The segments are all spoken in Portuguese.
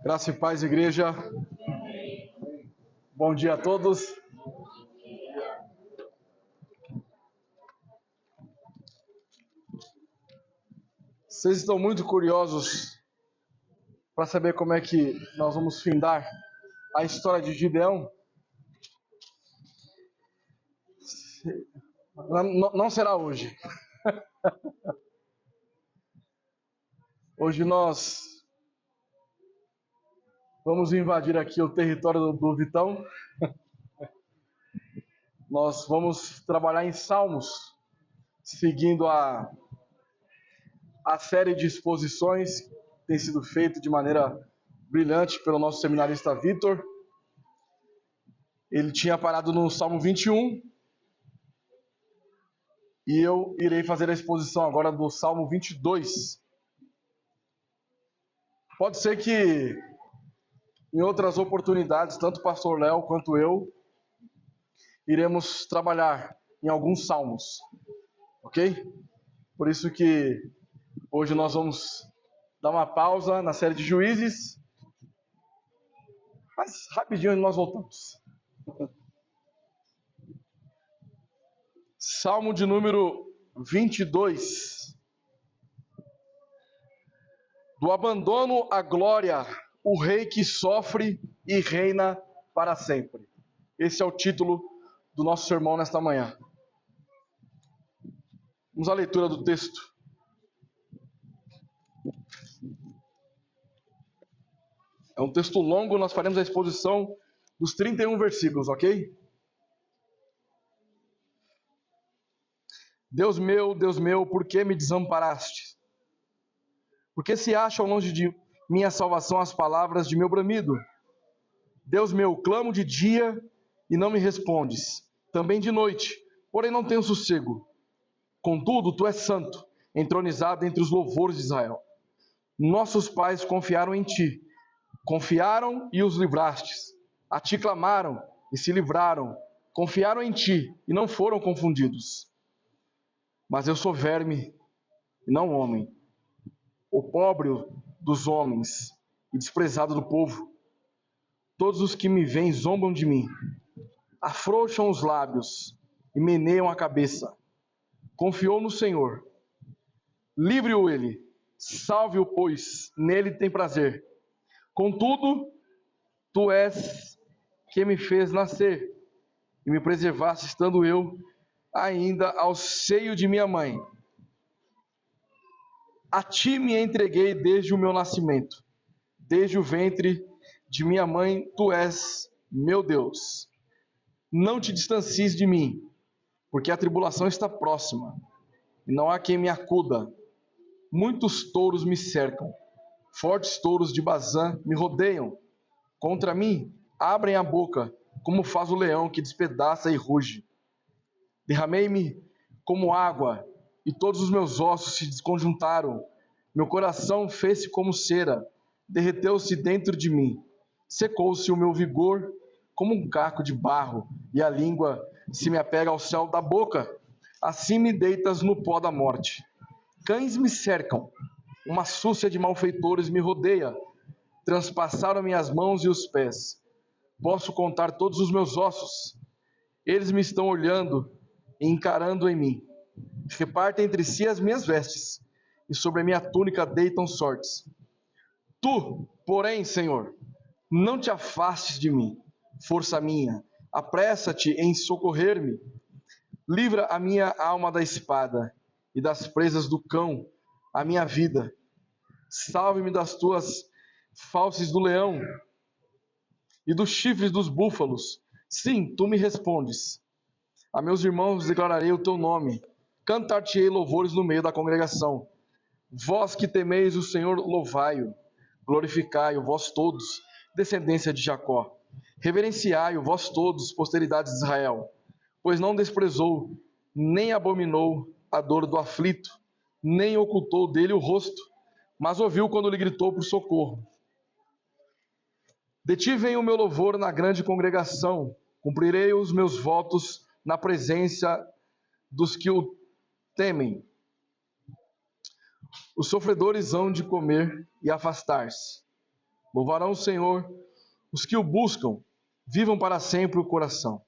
Graça e paz, igreja. Bom dia a todos. Vocês estão muito curiosos para saber como é que nós vamos findar a história de Gideão? Não será hoje. Hoje nós vamos invadir aqui o território do Vitão. Nós vamos trabalhar em Salmos, seguindo a série de exposições que tem sido feita de maneira brilhante pelo nosso seminarista Vitor. Ele tinha parado no Salmo 21 e eu irei fazer a exposição agora do Salmo 22. Pode ser que em outras oportunidades, tanto o pastor Léo quanto eu, iremos trabalhar em alguns salmos, ok? Por isso que hoje nós vamos dar uma pausa na série de Juízes, mas rapidinho nós voltamos. Salmo de número 22. Do abandono à glória, o rei que sofre e reina para sempre. Esse é o título do nosso sermão nesta manhã. Vamos à leitura do texto. É um texto longo, nós faremos a exposição dos 31 versículos, ok? Deus meu, por que me desamparaste? Porque se acham longe de minha salvação as palavras de meu bramido? Deus meu, clamo de dia e não me respondes, também de noite, porém não tenho sossego. Contudo, tu és santo, entronizado entre os louvores de Israel. Nossos pais confiaram em ti, confiaram e os livrastes. A ti clamaram e se livraram, confiaram em ti e não foram confundidos. Mas eu sou verme e não homem, opróbrio dos homens e desprezado do povo. Todos os que me veem zombam de mim, afrouxam os lábios e meneiam a cabeça. Confiou no Senhor, livre-o ele, salve-o, pois nele tem prazer. Contudo, tu és que me fez nascer e me preservaste estando eu ainda ao seio de minha mãe. A ti me entreguei desde o meu nascimento, desde o ventre de minha mãe, tu és meu Deus. Não te distancies de mim, porque a tribulação está próxima, e não há quem me acuda. Muitos touros me cercam, fortes touros de Bazã me rodeiam. Contra mim abrem a boca, como faz o leão que despedaça e ruge. Derramei-me como água, e todos os meus ossos se desconjuntaram. Meu coração fez-se como cera, derreteu-se dentro de mim. Secou-se o meu vigor como um caco de barro, e a língua se me apega ao céu da boca. Assim me deitas no pó da morte. Cães me cercam, uma súcia de malfeitores me rodeia. Transpassaram minhas mãos e os pés. Posso contar todos os meus ossos. Eles me estão olhando e encarando em mim. Repartem entre si as minhas vestes, e sobre a minha túnica deitam sortes. Tu, porém, Senhor, não te afastes de mim, força minha, apressa-te em socorrer-me. Livra a minha alma da espada e das presas do cão, a minha vida. Salve-me das tuas fauces do leão e dos chifres dos búfalos. Sim, tu me respondes. A meus irmãos declararei o teu nome. Cantar-te-ei louvores no meio da congregação. Vós que temeis o Senhor, louvai-o. Glorificai-o, vós todos, descendência de Jacó. Reverenciai-o, vós todos, posteridade de Israel. Pois não desprezou, nem abominou a dor do aflito, nem ocultou dele o rosto, mas ouviu quando lhe gritou por socorro. De ti vem o meu louvor na grande congregação. Cumprirei os meus votos na presença dos que o temem. Os sofredores hão de comer e afastar-se. Louvarão o Senhor os que o buscam, vivam para sempre o coração.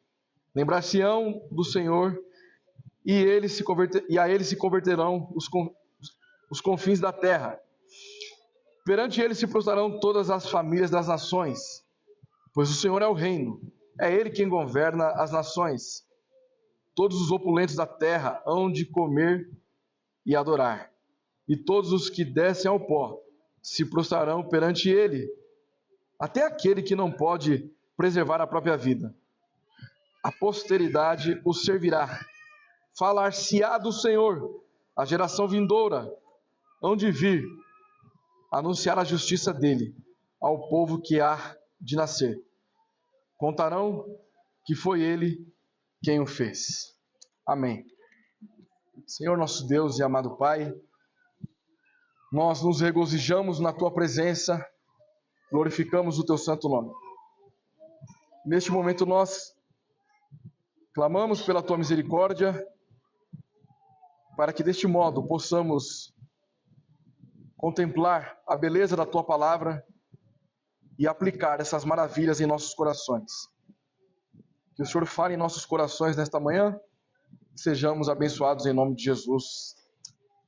Lembrar-se-ão do Senhor e a ele se converterão os confins da terra. Perante ele se prostrarão todas as famílias das nações, pois o Senhor é o reino, é ele quem governa as nações. Todos os opulentos da terra hão de comer e adorar, e todos os que descem ao pó se prostrarão perante ele, até aquele que não pode preservar a própria vida. A posteridade o servirá. Falar-se-á do Senhor, a geração vindoura, hão de vir anunciar a justiça dele ao povo que há de nascer. Contarão que foi ele quem o fez. Amém. Senhor nosso Deus e amado Pai, nós nos regozijamos na tua presença, glorificamos o teu santo nome. Neste momento nós clamamos pela tua misericórdia, para que deste modo possamos contemplar a beleza da tua palavra e aplicar essas maravilhas em nossos corações. Que o Senhor fale em nossos corações nesta manhã, e sejamos abençoados em nome de Jesus.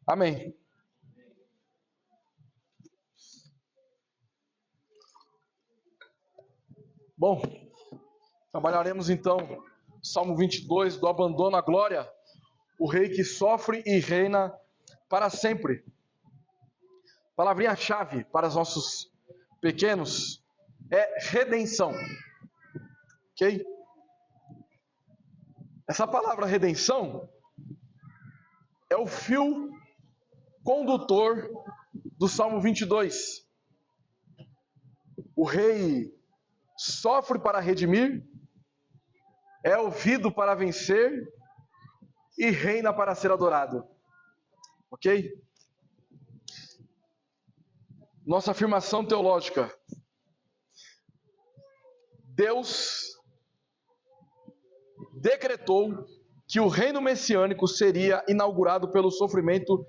Amém. Bom, trabalharemos então Salmo 22, do abandono à glória, o rei que sofre e reina para sempre. Palavrinha-chave para os nossos pequenos é redenção. Ok? Essa palavra redenção é o fio condutor do Salmo 22. O rei sofre para redimir, é ouvido para vencer e reina para ser adorado. Ok? Nossa afirmação teológica: Deus decretou que o reino messiânico seria inaugurado pelo sofrimento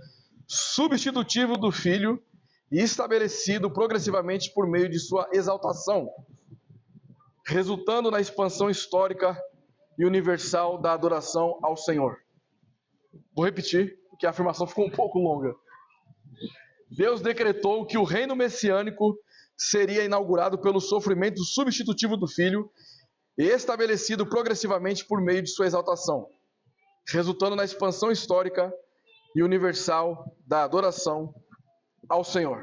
substitutivo do Filho e estabelecido progressivamente por meio de sua exaltação, resultando na expansão histórica e universal da adoração ao Senhor. Vou repetir, porque a afirmação ficou um pouco longa. Deus decretou que o reino messiânico seria inaugurado pelo sofrimento substitutivo do Filho e estabelecido progressivamente por meio de sua exaltação, resultando na expansão histórica e universal da adoração ao Senhor.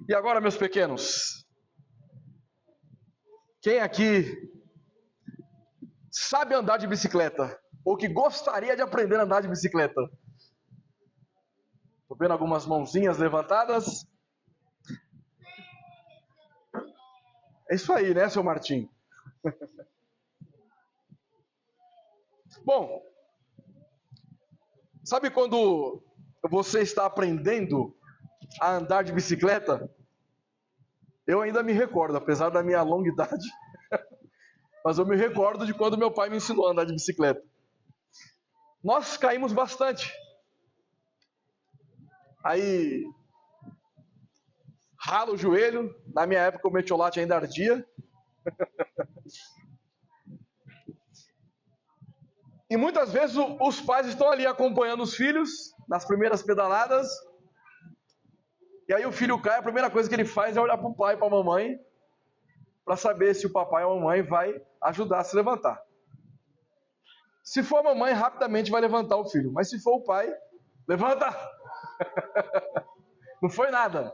E agora, meus pequenos, quem aqui sabe andar de bicicleta ou que gostaria de aprender a andar de bicicleta? Estou vendo algumas mãozinhas levantadas. É isso aí, né, seu Martim? Bom, sabe quando você está aprendendo a andar de bicicleta? Eu ainda me recordo, apesar da minha longa idade, mas eu me recordo de quando meu pai me ensinou a andar de bicicleta. Nós caímos bastante. Aí, rala o joelho. Na minha época o metiolate ainda ardia. E muitas vezes os pais estão ali acompanhando os filhos nas primeiras pedaladas. E aí o filho cai, a primeira coisa que ele faz é olhar para o pai e para a mamãe para saber se o papai ou a mamãe vai ajudar a se levantar. Se for a mamãe, rapidamente vai levantar o filho. Mas se for o pai, levanta! Não foi nada.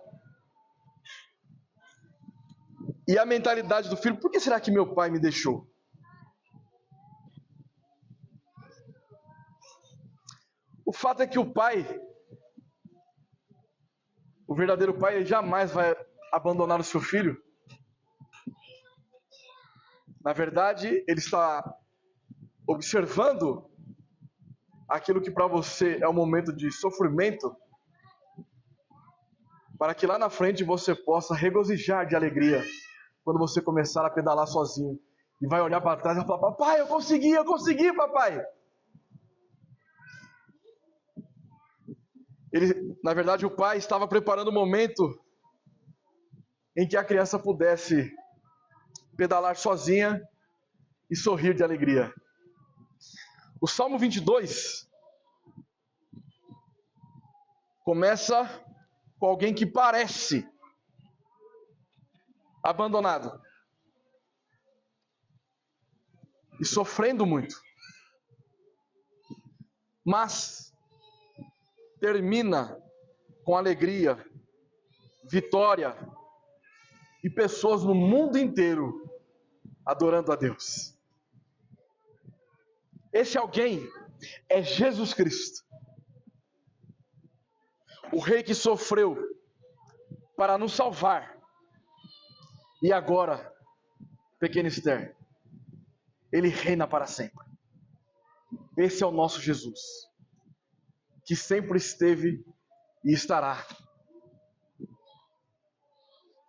E a mentalidade do filho: por que será que meu pai me deixou? O fato é que o pai, o verdadeiro pai, ele jamais vai abandonar o seu filho. Na verdade, ele está observando aquilo que para você é um momento de sofrimento, para que lá na frente você possa regozijar de alegria quando você começar a pedalar sozinho e vai olhar para trás e falar: papai, eu consegui, papai. Na verdade, o pai estava preparando o momento em que a criança pudesse pedalar sozinha e sorrir de alegria. O Salmo 22 começa com alguém que parece abandonado e sofrendo muito, mas termina com alegria, vitória e pessoas no mundo inteiro adorando a Deus. Esse alguém é Jesus Cristo, o Rei que sofreu para nos salvar. E agora, pequena Esther, Ele reina para sempre. Esse é o nosso Jesus, que sempre esteve e estará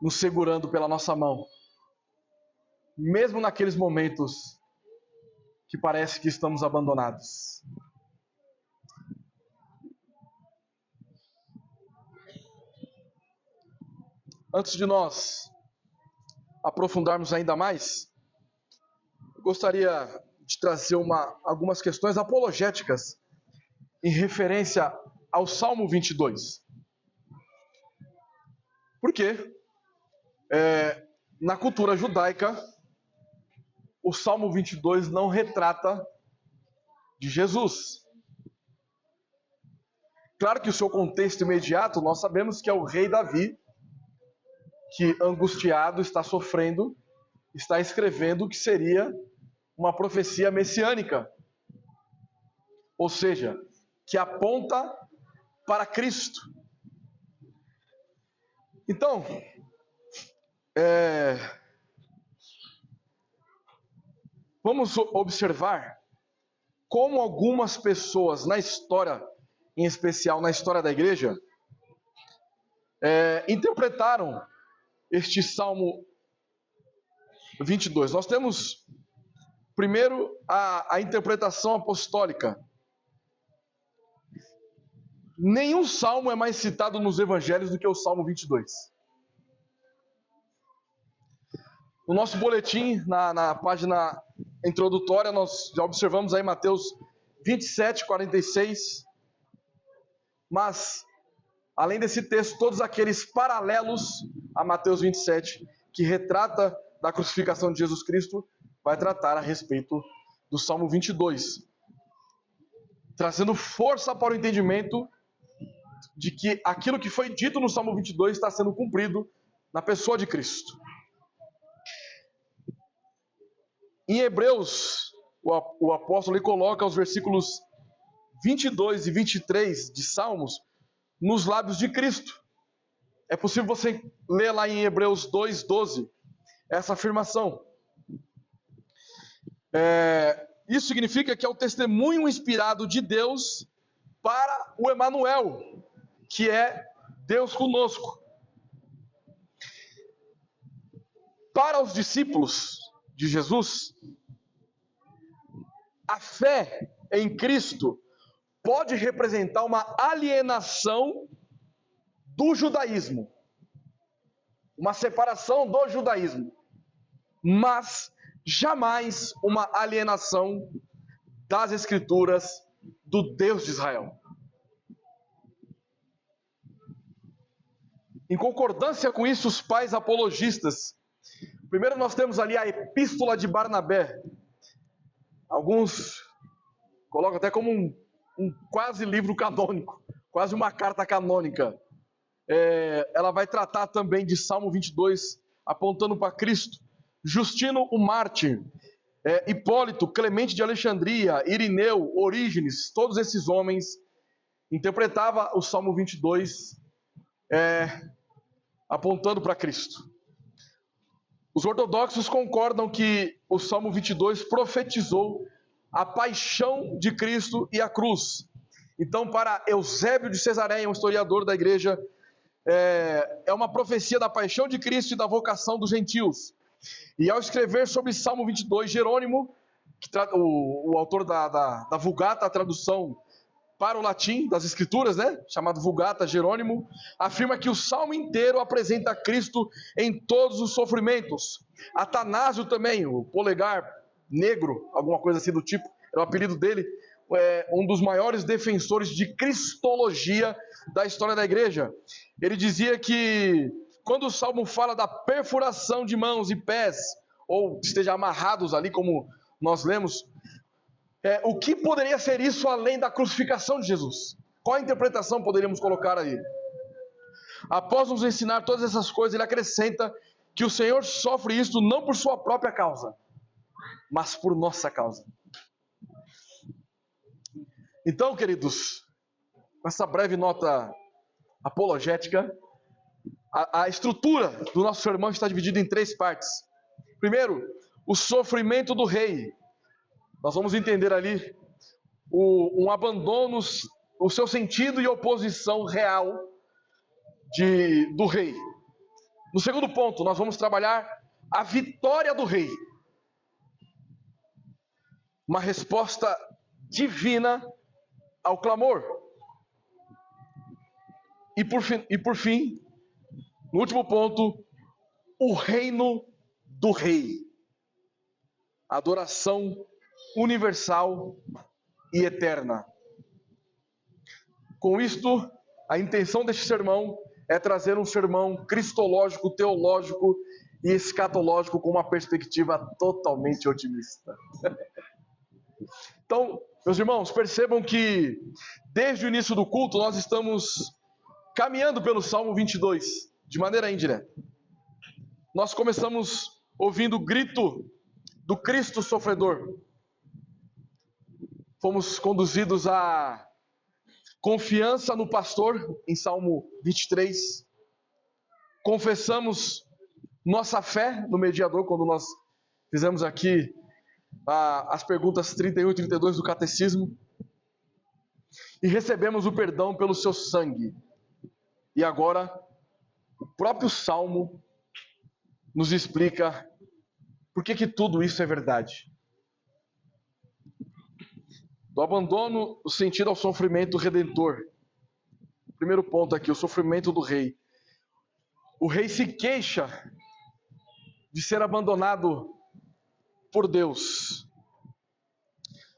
nos segurando pela nossa mão, mesmo naqueles momentos que parece que estamos abandonados. Antes de nós aprofundarmos ainda mais, eu gostaria de trazer algumas questões apologéticas em referência ao Salmo 22. Por quê? Na cultura judaica, o Salmo 22 não retrata de Jesus. Claro que o seu contexto imediato, nós sabemos que é o rei Davi, que angustiado, está sofrendo, está escrevendo o que seria uma profecia messiânica. Ou seja, que aponta para Cristo. Então, vamos observar como algumas pessoas na história, em especial na história da igreja, interpretaram este Salmo 22. Nós temos, primeiro, a interpretação apostólica. Nenhum salmo é mais citado nos evangelhos do que o Salmo 22. No nosso boletim, na página introdutória, nós já observamos aí Mateus 27, 46. Mas, além desse texto, todos aqueles paralelos a Mateus 27, que retrata da crucificação de Jesus Cristo, vai tratar a respeito do Salmo 22. Trazendo força para o entendimento de que aquilo que foi dito no Salmo 22 está sendo cumprido na pessoa de Cristo. Em Hebreus, o apóstolo ele coloca os versículos 22 e 23 de Salmos nos lábios de Cristo. É possível você ler lá em Hebreus 2:12 essa afirmação. Isso significa que é o testemunho inspirado de Deus para o Emanuel, que é Deus conosco. Para os discípulos de Jesus, a fé em Cristo pode representar uma alienação do judaísmo, uma separação do judaísmo, mas jamais uma alienação das Escrituras do Deus de Israel. Em concordância com isso, os pais apologistas, primeiro nós temos ali a Epístola de Barnabé. Alguns colocam até como um quase livro canônico, quase uma carta canônica. Ela vai tratar também de Salmo 22, apontando para Cristo. Justino o Mártir, Hipólito, Clemente de Alexandria, Irineu, Orígenes, todos esses homens interpretavam o Salmo 22 apontando para Cristo. Os ortodoxos concordam que o Salmo 22 profetizou a paixão de Cristo e a cruz. Então, para Eusébio de Cesareia, um historiador da igreja, é uma profecia da paixão de Cristo e da vocação dos gentios. E ao escrever sobre Salmo 22, Jerônimo, o autor da Vulgata, a tradução para o latim das Escrituras, né, chamado Vulgata, Jerônimo, afirma que o salmo inteiro apresenta Cristo em todos os sofrimentos. Atanásio também, o polegar negro, alguma coisa assim do tipo, era o apelido dele, um dos maiores defensores de cristologia da história da igreja. Ele dizia que quando o salmo fala da perfuração de mãos e pés, ou esteja amarrados ali, como nós lemos, o que poderia ser isso além da crucificação de Jesus? Qual a interpretação poderíamos colocar aí? Após nos ensinar todas essas coisas, ele acrescenta que o Senhor sofre isso não por sua própria causa, mas por nossa causa. Então, queridos, com essa breve nota apologética, a estrutura do nosso sermão está dividida em 3 partes. Primeiro, o sofrimento do rei. Nós vamos entender ali um abandono, o seu sentido e oposição real do rei. No segundo ponto, nós vamos trabalhar a vitória do rei. Uma resposta divina ao clamor. E por fim, no último ponto, o reino do rei. Adoração universal e eterna. Com isto, a intenção deste sermão é trazer um sermão cristológico, teológico e escatológico com uma perspectiva totalmente otimista. Então, meus irmãos, percebam que desde o início do culto nós estamos caminhando pelo Salmo 22, de maneira indireta. Nós começamos ouvindo o grito do Cristo sofredor. Fomos conduzidos à confiança no pastor, em Salmo 23. Confessamos nossa fé no mediador, quando nós fizemos aqui as perguntas 31 e 32 do Catecismo. E recebemos o perdão pelo seu sangue. E agora, o próprio Salmo nos explica por que tudo isso é verdade. Do abandono, o sentido ao sofrimento redentor. Primeiro ponto aqui, o sofrimento do rei. O rei se queixa de ser abandonado por Deus.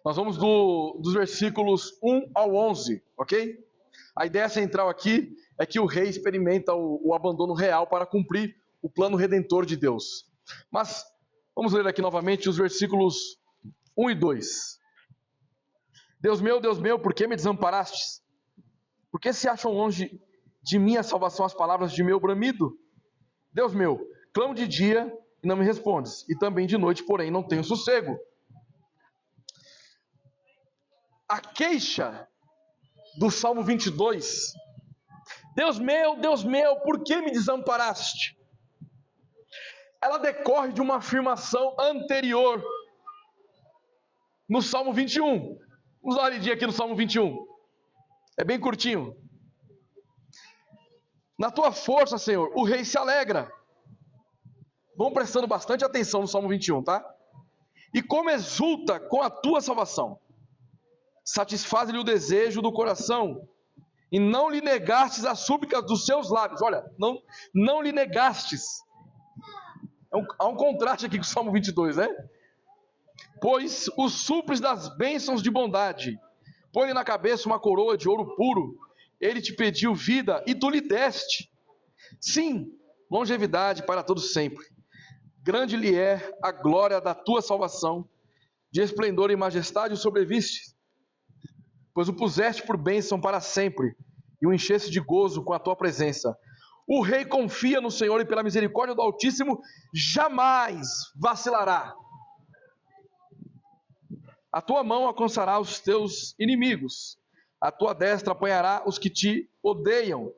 Nós vamos dos versículos 1 ao 11, ok? A ideia central aqui é que o rei experimenta o abandono real para cumprir o plano redentor de Deus. Mas vamos ler aqui novamente os versículos 1 e 2. Deus meu, por que me desamparastes? Por que se acham longe de mim a salvação as palavras de meu bramido? Deus meu, clamo de dia e não me respondes, e também de noite, porém, não tenho sossego. A queixa do Salmo 22, Deus meu, por que me desamparaste? Ela decorre de uma afirmação anterior no Salmo 21. Vamos dar uma olhadinha aqui no Salmo 21. É bem curtinho. Na tua força, Senhor, o rei se alegra. Vão prestando bastante atenção no Salmo 21, tá? E como exulta com a tua salvação. Satisfaz-lhe o desejo do coração. E não lhe negastes as súplicas dos seus lábios. Olha, não lhe negastes. Há um contraste aqui com o Salmo 22, né? Pois o supres das bênçãos de bondade. Põe-lhe na cabeça uma coroa de ouro puro. Ele te pediu vida e tu lhe deste. Sim, longevidade para todos sempre. Grande lhe é a glória da tua salvação. De esplendor e majestade o sobreviste. Pois o puseste por bênção para sempre. E o encheste de gozo com a tua presença. O rei confia no Senhor e pela misericórdia do Altíssimo jamais vacilará. A tua mão alcançará os teus inimigos. A tua destra apanhará os que te odeiam.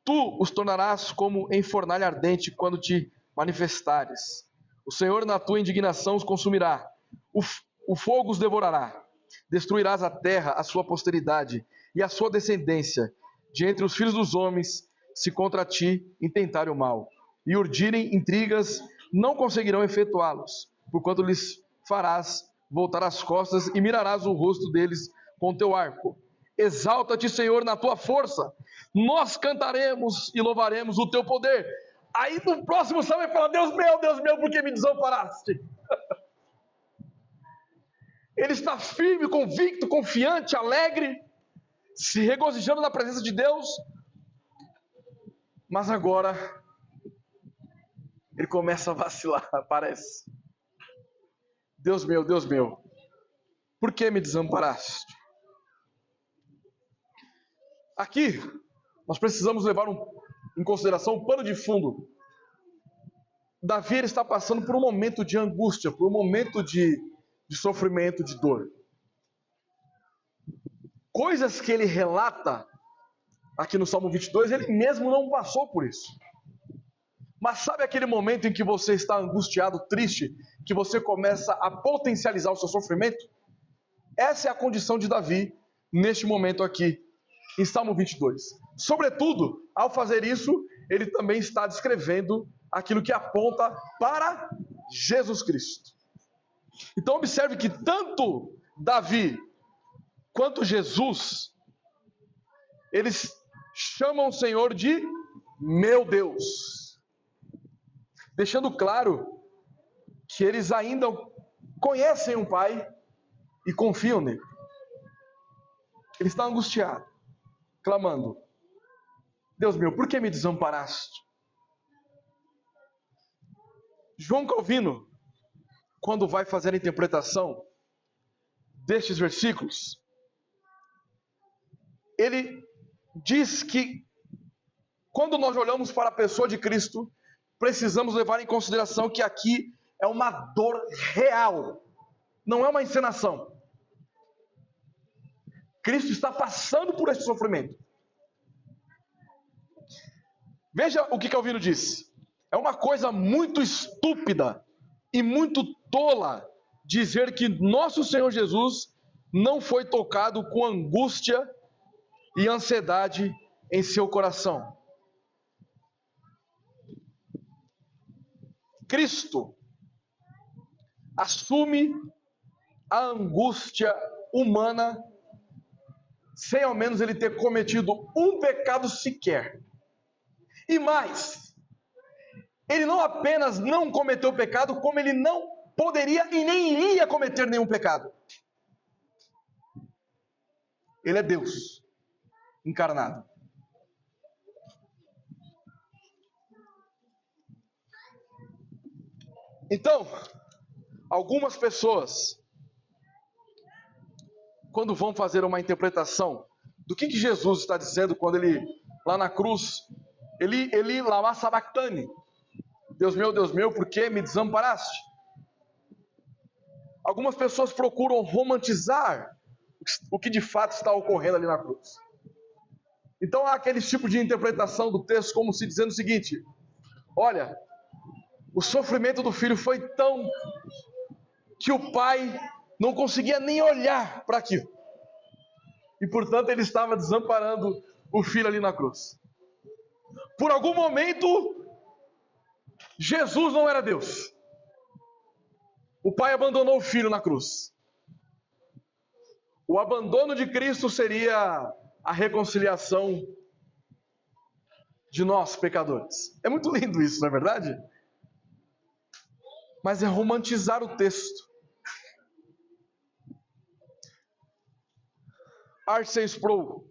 Tu os tornarás como em fornalha ardente quando te manifestares. O Senhor na tua indignação os consumirá. O fogo os devorará. Destruirás a terra, a sua posteridade e a sua descendência. De entre os filhos dos homens, se contra ti intentarem o mal. E urdirem intrigas, não conseguirão efetuá-los. Porquanto lhes farás voltar as costas e mirarás o rosto deles com teu arco. Exalta-te, Senhor, na tua força. Nós cantaremos e louvaremos o teu poder. Aí no próximo salmo ele fala: Deus meu, por que me desamparaste? Ele está firme, convicto, confiante, alegre, se regozijando na presença de Deus. Mas agora ele começa a vacilar, parece. Deus meu, por que me desamparaste? Aqui, nós precisamos levar em consideração o pano de fundo. Davi ele está passando por um momento de angústia, por um momento de sofrimento, de dor. Coisas que ele relata aqui no Salmo 22, ele mesmo não passou por isso. Mas sabe aquele momento em que você está angustiado, triste, que você começa a potencializar o seu sofrimento? Essa é a condição de Davi neste momento aqui, em Salmo 22. Sobretudo, ao fazer isso, ele também está descrevendo aquilo que aponta para Jesus Cristo. Então observe que tanto Davi quanto Jesus, eles chamam o Senhor de meu Deus, deixando claro que eles ainda conhecem o Pai e confiam nele. Ele está angustiado, clamando: Deus meu, por que me desamparaste? João Calvino, quando vai fazer a interpretação destes versículos, ele diz que quando nós olhamos para a pessoa de Cristo, precisamos levar em consideração que aqui é uma dor real, não é uma encenação. Cristo está passando por esse sofrimento. Veja o que Calvino diz. É uma coisa muito estúpida e muito tola dizer que nosso Senhor Jesus não foi tocado com angústia e ansiedade em seu coração. Cristo assume a angústia humana sem ao menos ele ter cometido um pecado sequer. E mais, ele não apenas não cometeu pecado, como ele não poderia e nem iria cometer nenhum pecado. Ele é Deus encarnado. Então, algumas pessoas, quando vão fazer uma interpretação do que Jesus está dizendo quando ele, lá na cruz, ele lama sabachthani, Deus meu, por que me desamparaste? Algumas pessoas procuram romantizar o que de fato está ocorrendo ali na cruz. Então há aquele tipo de interpretação do texto como se dizendo o seguinte: olha, o sofrimento do filho foi tão que o pai não conseguia nem olhar para aquilo. E portanto ele estava desamparando o filho ali na cruz. Por algum momento, Jesus não era Deus. O pai abandonou o filho na cruz. O abandono de Cristo seria a reconciliação de nós, pecadores. É muito lindo isso, não é verdade? Mas é romantizar o texto. R.C. Sproul,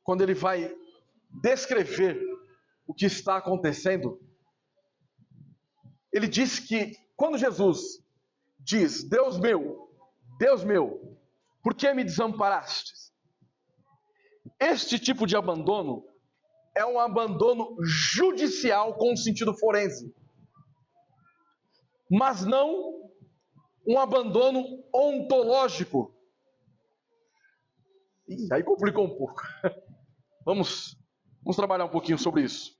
quando ele vai descrever o que está acontecendo, ele diz que quando Jesus diz: Deus meu, por que me desamparaste? Este tipo de abandono é um abandono judicial com sentido forense, mas não um abandono ontológico. Ih, aí complicou um pouco. Vamos trabalhar um pouquinho sobre isso.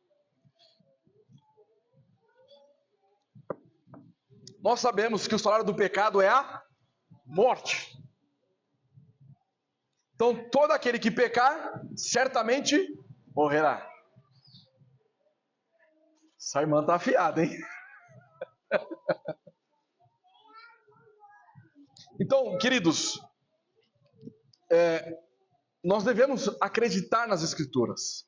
Nós sabemos que o salário do pecado é a morte. Então, todo aquele que pecar, certamente morrerá. Essa irmã está afiada, hein? Então, queridos, nós devemos acreditar nas Escrituras.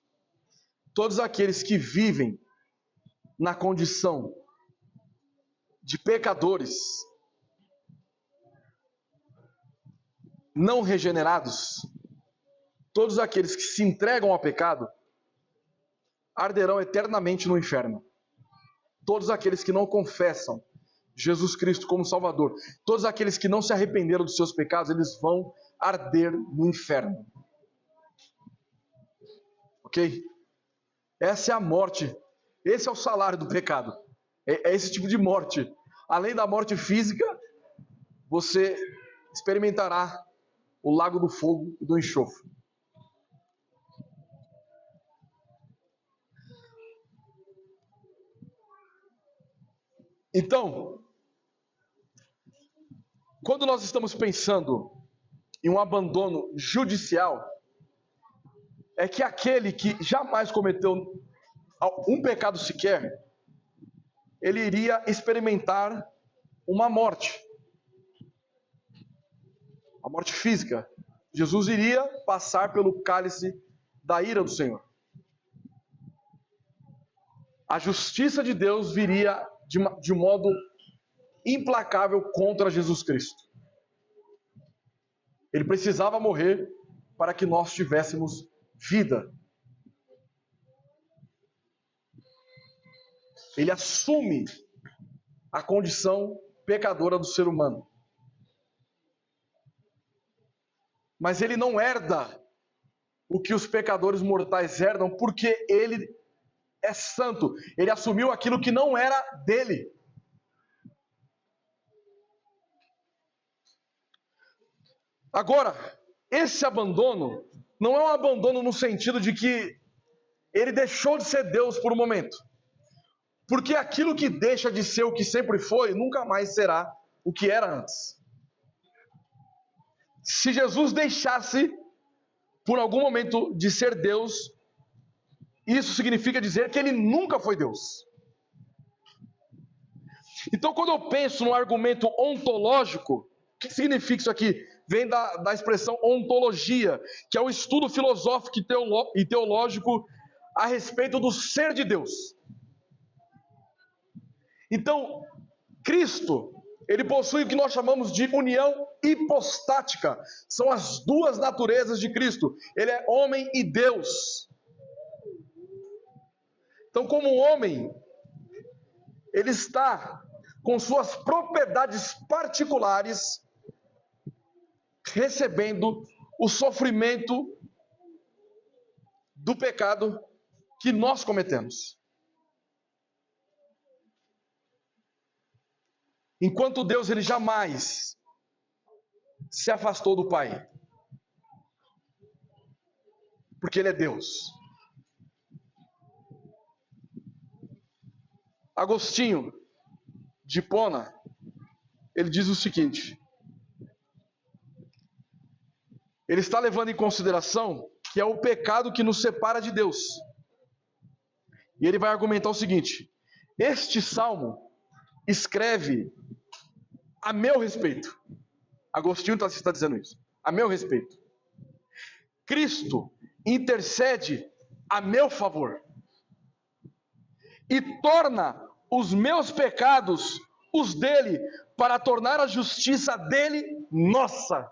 Todos aqueles que vivem na condição de pecadores, não regenerados, todos aqueles que se entregam ao pecado, arderão eternamente no inferno. Todos aqueles que não confessam Jesus Cristo como Salvador, todos aqueles que não se arrependeram dos seus pecados, eles vão arder no inferno. Ok? Essa é a morte. Esse é o salário do pecado. É esse tipo de morte. Além da morte física, você experimentará o lago do fogo e do enxofre. Então, quando nós estamos pensando em um abandono judicial, é que aquele que jamais cometeu um pecado sequer, ele iria experimentar uma morte. A morte física. Jesus iria passar pelo cálice da ira do Senhor. A justiça de Deus viria de modo implacável contra Jesus Cristo. Ele precisava morrer para que nós tivéssemos vida. Ele assume a condição pecadora do ser humano. Mas ele não herda o que os pecadores mortais herdam, porque ele é santo. Ele assumiu aquilo que não era dele. Agora, esse abandono não é um abandono no sentido de que ele deixou de ser Deus por um momento. Porque aquilo que deixa de ser o que sempre foi, nunca mais será o que era antes. Se Jesus deixasse, por algum momento, de ser Deus, isso significa dizer que ele nunca foi Deus. Então, quando eu penso no argumento ontológico, o que significa isso aqui? Vem da expressão ontologia, que é o estudo filosófico e teológico a respeito do ser de Deus. Então, Cristo, ele possui o que nós chamamos de união hipostática. São as duas naturezas de Cristo. Ele é homem e Deus. Então, como homem, ele está com suas propriedades particulares recebendo o sofrimento do pecado que nós cometemos. Enquanto Deus, ele jamais se afastou do Pai. Porque ele é Deus. Agostinho de Hipona, ele diz o seguinte: ele está levando em consideração que é o pecado que nos separa de Deus. E ele vai argumentar o seguinte: este salmo escreve a meu respeito. Agostinho está dizendo isso. A meu respeito. Cristo intercede a meu favor. E torna os meus pecados os dele, para tornar a justiça dele nossa.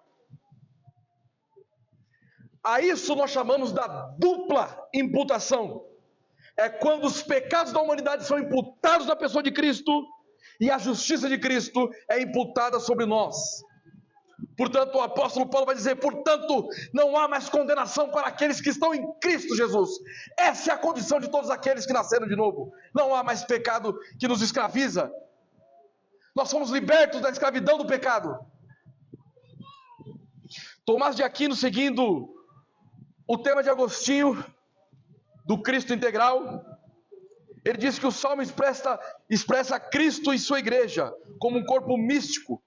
A isso nós chamamos da dupla imputação. É quando os pecados da humanidade são imputados na pessoa de Cristo e a justiça de Cristo é imputada sobre nós. Portanto, o apóstolo Paulo vai dizer: portanto, não há mais condenação para aqueles que estão em Cristo Jesus. Essa é a condição de todos aqueles que nasceram de novo. Não há mais pecado que nos escraviza. Nós somos libertos da escravidão do pecado. Tomás de Aquino, seguindo o tema de Agostinho, do Cristo integral, ele diz que o Salmo expressa Cristo e sua igreja como um corpo místico,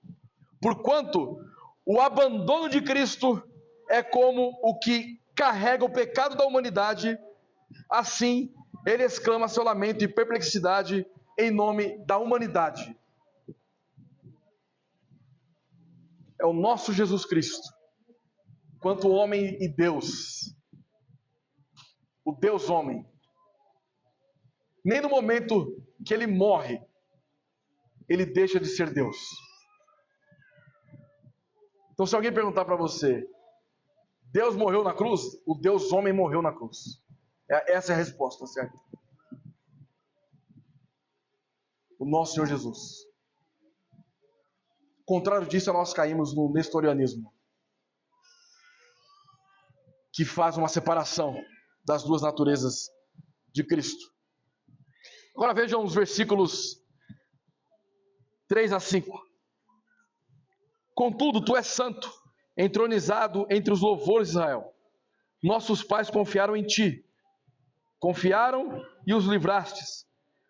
porquanto o abandono de Cristo é como o que carrega o pecado da humanidade. Assim, ele exclama seu lamento e perplexidade em nome da humanidade. É o nosso Jesus Cristo quanto o homem e Deus, o Deus homem. Nem no momento que ele morre, ele deixa de ser Deus. Então, se alguém perguntar para você, Deus morreu na cruz? O Deus homem morreu na cruz. Essa é a resposta, certo? O nosso Senhor Jesus. Contrário disso, nós caímos no nestorianismo, que faz uma separação das duas naturezas de Cristo. Agora vejam os versículos 3 a 5. Contudo, tu és santo, entronizado entre os louvores de Israel. Nossos pais confiaram em ti. Confiaram e os livrastes.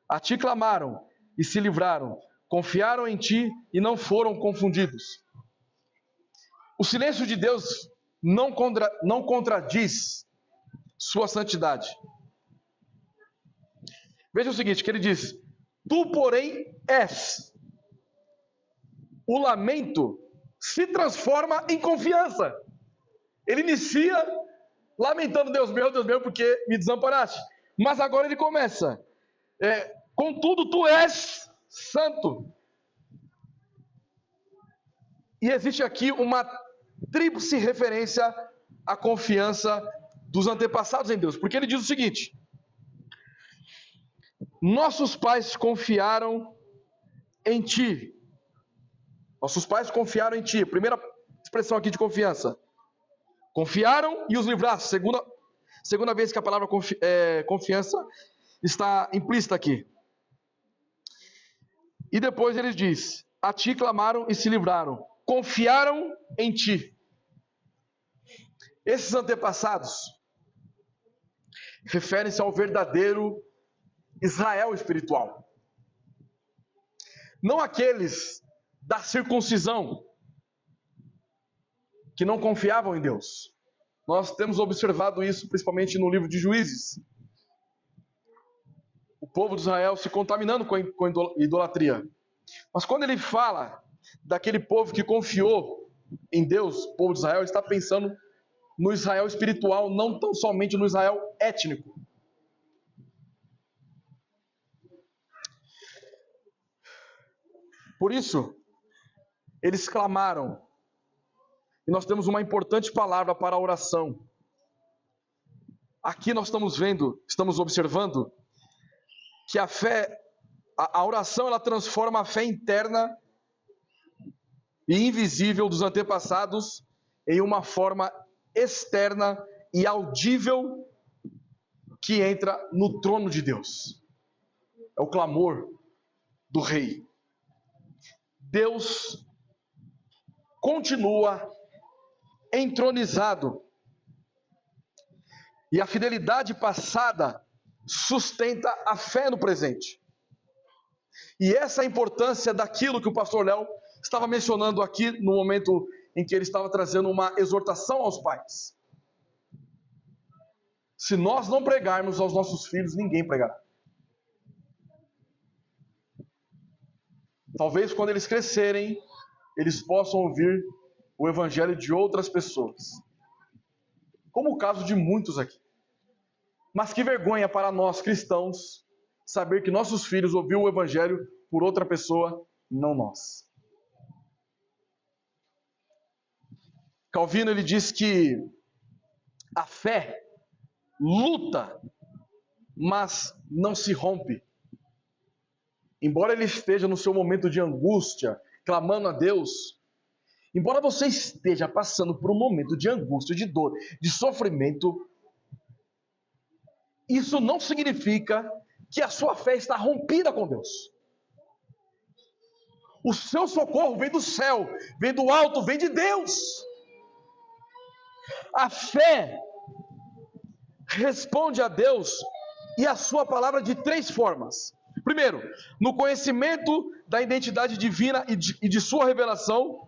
A ti clamaram e se livraram. Confiaram em ti e não foram confundidos. O silêncio de Deus não contradiz sua santidade. Veja o seguinte, que ele diz: tu, porém, és. O lamento se transforma em confiança. Ele inicia lamentando, Deus meu, porque me desamparaste. Mas agora ele começa, contudo, tu és santo. E existe aqui uma tríplice referência à confiança dos antepassados em Deus. Porque ele diz o seguinte: nossos pais confiaram em ti. Nossos pais confiaram em ti. Primeira expressão aqui de confiança. Confiaram e os livraste. Segunda vez que a palavra confiança está implícita aqui. E depois ele diz: a ti clamaram e se livraram. Confiaram em ti. Esses antepassados referem-se ao verdadeiro Israel espiritual. Não aqueles da circuncisão, que não confiavam em Deus. Nós temos observado isso principalmente no livro de Juízes. O povo de Israel se contaminando com idolatria. Mas quando ele fala daquele povo que confiou em Deus, o povo de Israel, ele está pensando no Israel espiritual, não tão somente no Israel étnico. Por isso, eles clamaram. E nós temos uma importante palavra para a oração. Aqui nós estamos observando que a fé, a oração, ela transforma a fé interna e invisível dos antepassados em uma forma externa e audível que entra no trono de Deus. É o clamor do rei. Deus continua entronizado. E a fidelidade passada sustenta a fé no presente. E essa é a importância daquilo que o pastor Léo estava mencionando aqui no momento em que ele estava trazendo uma exortação aos pais. Se nós não pregarmos aos nossos filhos, ninguém pregará. Talvez quando eles crescerem, eles possam ouvir o evangelho de outras pessoas. Como o caso de muitos aqui. Mas que vergonha para nós cristãos saber que nossos filhos ouviram o evangelho por outra pessoa, não nós. Calvino, ele diz que a fé luta, mas não se rompe. Embora ele esteja no seu momento de angústia, clamando a Deus, embora você esteja passando por um momento de angústia, de dor, de sofrimento, isso não significa que a sua fé está rompida com Deus. O seu socorro vem do céu, vem do alto, vem de Deus. A fé responde a Deus e a sua palavra de três formas. Primeiro, no conhecimento da identidade divina e de sua revelação,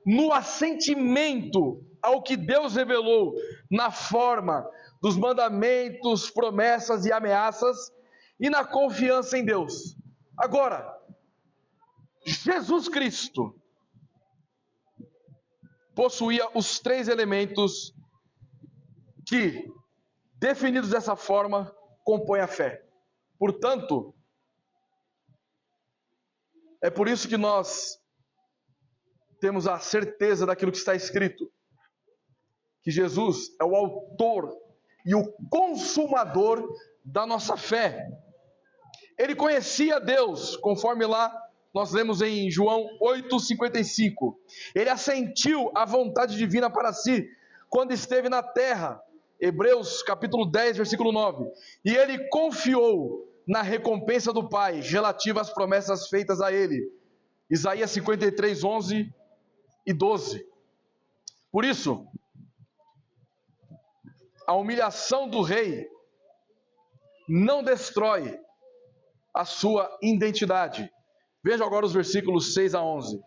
no assentimento ao que Deus revelou na forma dos mandamentos, promessas e ameaças, e na confiança em Deus. Agora, Jesus Cristo possuía os três elementos que, definidos dessa forma, compõem a fé. Portanto, é por isso que nós temos a certeza daquilo que está escrito, que Jesus é o autor e o consumador da nossa fé. Ele conhecia Deus, conforme lá nós lemos em João 8,55. Ele assentiu à vontade divina para si, quando esteve na terra, Hebreus capítulo 10, versículo 9. E ele confiou na recompensa do Pai, relativa às promessas feitas a ele. Isaías 53, 11 e 12. Por isso, a humilhação do rei não destrói a sua identidade. Veja agora os versículos 6 a 11.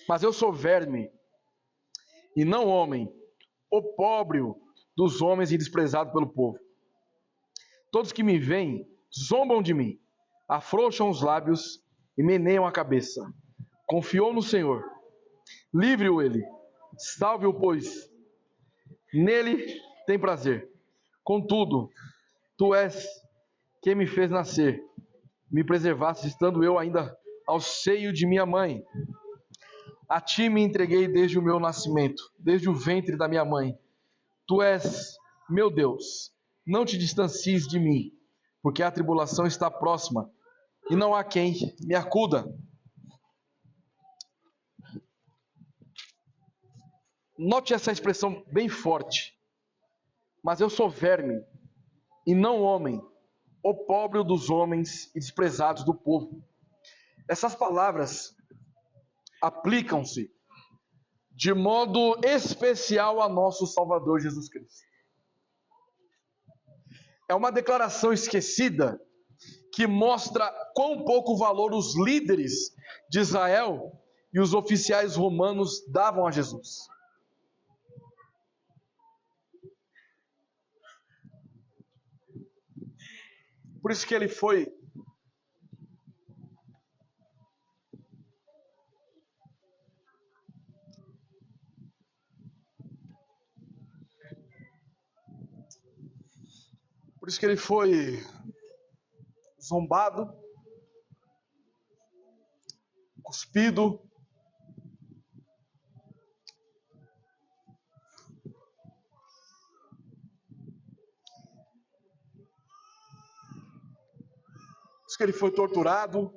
Mas eu sou verme, e não homem, opróbrio dos homens e desprezado pelo povo. Todos que me veem zombam de mim, afrouxam os lábios e meneiam a cabeça. Confiou no Senhor, livre-o ele, salve-o, pois nele tem prazer. Contudo, tu és quem me fez nascer, me preservaste, estando eu ainda ao seio de minha mãe. A ti me entreguei desde o meu nascimento, desde o ventre da minha mãe. Tu és meu Deus, não te distancies de mim, porque a tribulação está próxima, e não há quem me acuda. Note essa expressão bem forte. Mas eu sou verme, e não homem, opróbrio dos homens e desprezados do povo. Essas palavras aplicam-se de modo especial a nosso Salvador Jesus Cristo. É uma declaração esquecida que mostra quão pouco valor os líderes de Israel e os oficiais romanos davam a Jesus. Por isso que ele foi zombado, cuspido, por isso que ele foi torturado,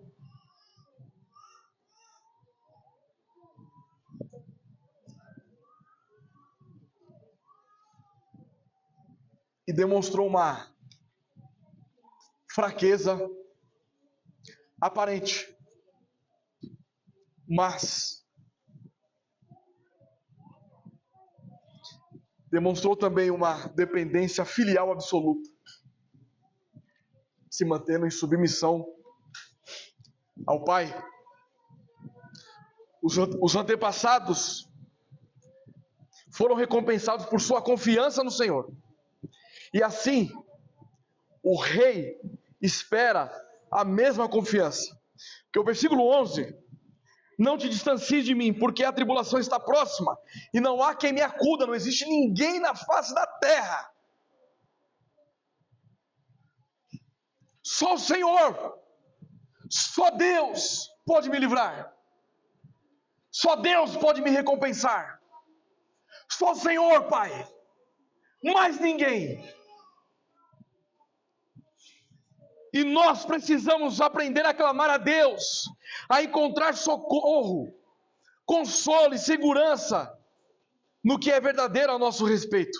e demonstrou uma fraqueza aparente, mas demonstrou também uma dependência filial absoluta, se mantendo em submissão ao Pai. Os antepassados foram recompensados por sua confiança no Senhor. E assim, o rei espera a mesma confiança. Porque o versículo 11: não te distancies de mim, porque a tribulação está próxima, e não há quem me acuda, não existe ninguém na face da terra. Só o Senhor, só Deus pode me livrar. Só Deus pode me recompensar. Só o Senhor, Pai. Mais ninguém. E nós precisamos aprender a clamar a Deus, a encontrar socorro, consolo e segurança no que é verdadeiro a nosso respeito.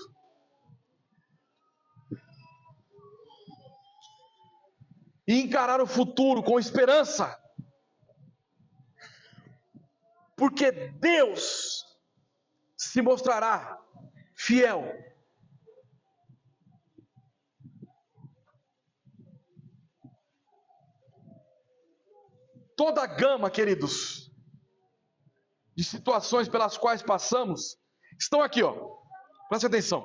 E encarar o futuro com esperança. Porque Deus se mostrará fiel. Toda a gama, queridos, de situações pelas quais passamos, estão aqui, ó. Preste atenção.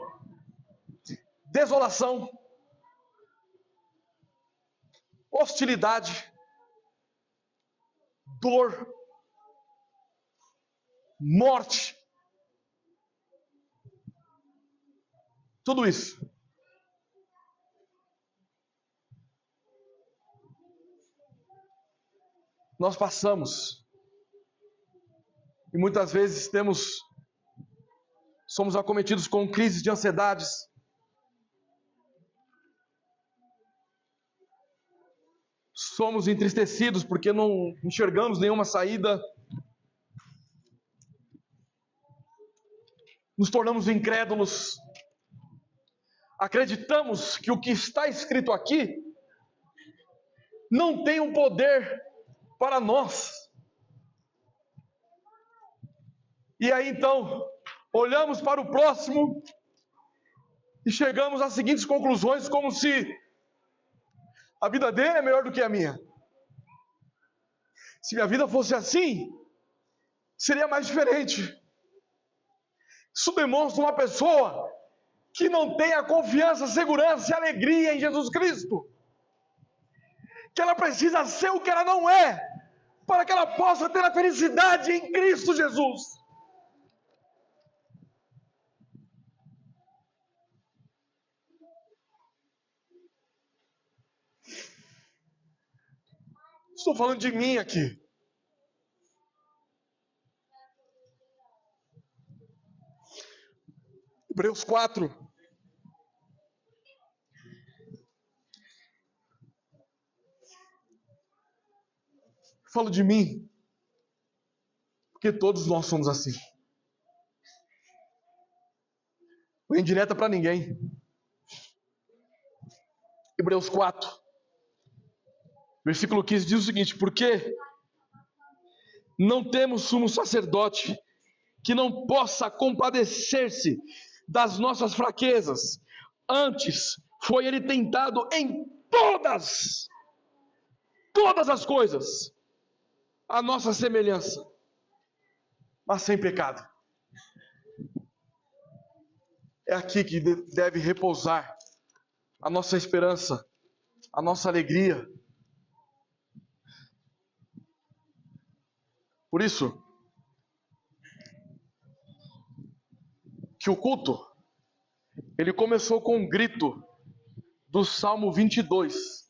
Desolação, hostilidade, dor, morte, tudo isso. Nós passamos. E muitas vezes somos acometidos com crises de ansiedades. Somos entristecidos porque não enxergamos nenhuma saída. Nos tornamos incrédulos. Acreditamos que o que está escrito aqui não tem um poder para nós. E aí então, olhamos para o próximo e chegamos às seguintes conclusões, como se a vida dele é melhor do que a minha. Se minha vida fosse assim, seria mais diferente. Isso demonstra uma pessoa que não tem a confiança, segurança e alegria em Jesus Cristo. Que ela precisa ser o que ela não é, para que ela possa ter a felicidade em Cristo Jesus. Estou falando de mim aqui. Hebreus 4. Falo de mim, porque todos nós somos assim. Não é indireta para ninguém. Hebreus 4, versículo 15 diz o seguinte: porque não temos sumo sacerdote que não possa compadecer-se das nossas fraquezas. Antes, foi ele tentado em todas as coisas, a nossa semelhança, mas sem pecado. É aqui que deve repousar a nossa esperança, a nossa alegria. Por isso, que o culto, ele começou com um grito do Salmo 22,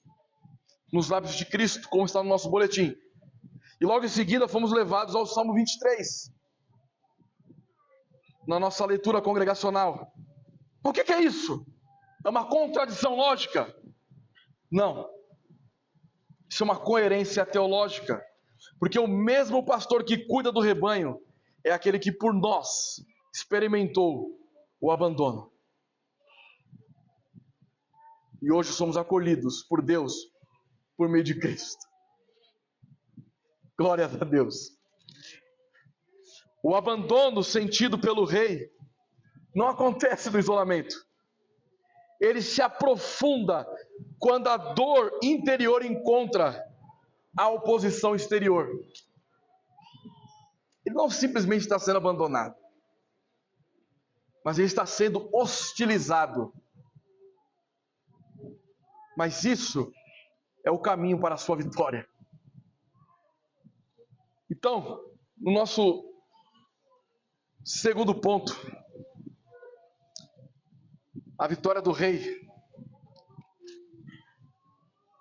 nos lábios de Cristo, como está no nosso boletim. E logo em seguida fomos levados ao Salmo 23, na nossa leitura congregacional. Por que é isso? É uma contradição lógica? Não. Isso é uma coerência teológica. Porque o mesmo pastor que cuida do rebanho é aquele que por nós experimentou o abandono. E hoje somos acolhidos por Deus por meio de Cristo. Glória a Deus. O abandono sentido pelo rei não acontece no isolamento. Ele se aprofunda quando a dor interior encontra a oposição exterior. Ele não simplesmente está sendo abandonado, mas ele está sendo hostilizado. Mas isso é o caminho para a sua vitória. Então, no nosso segundo ponto, a vitória do rei,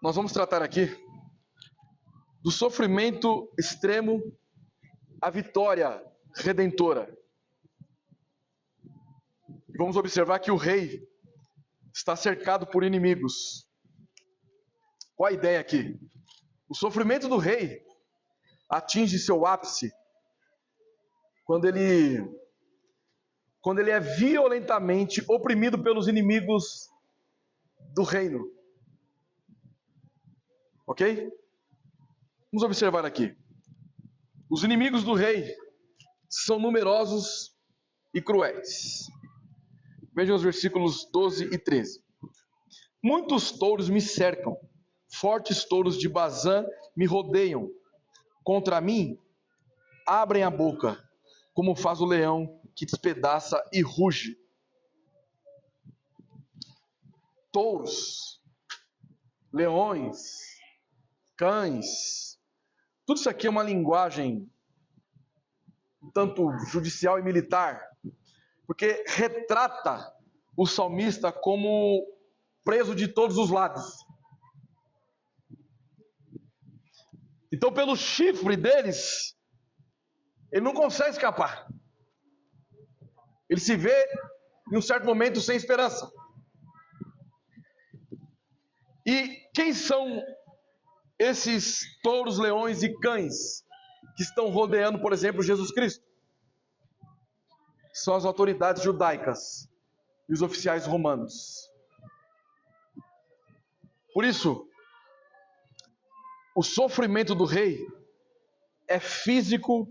nós vamos tratar aqui do sofrimento extremo à vitória redentora. Vamos observar que o rei está cercado por inimigos. Qual a ideia aqui? O sofrimento do rei atinge seu ápice quando ele é violentamente oprimido pelos inimigos do reino. Ok? Vamos observar aqui. Os inimigos do rei são numerosos e cruéis. Vejam os versículos 12 e 13. Muitos touros me cercam, fortes touros de Bazã me rodeiam. Contra mim, abrem a boca, como faz o leão que despedaça e ruge. Touros, leões, cães. Tudo isso aqui é uma linguagem um tanto judicial e militar, porque retrata o salmista como preso de todos os lados. Então, pelo chifre deles, ele não consegue escapar. Ele se vê, em um certo momento, sem esperança. E quem são esses touros, leões e cães que estão rodeando, por exemplo, Jesus Cristo? São as autoridades judaicas e os oficiais romanos. Por isso, o sofrimento do rei é físico,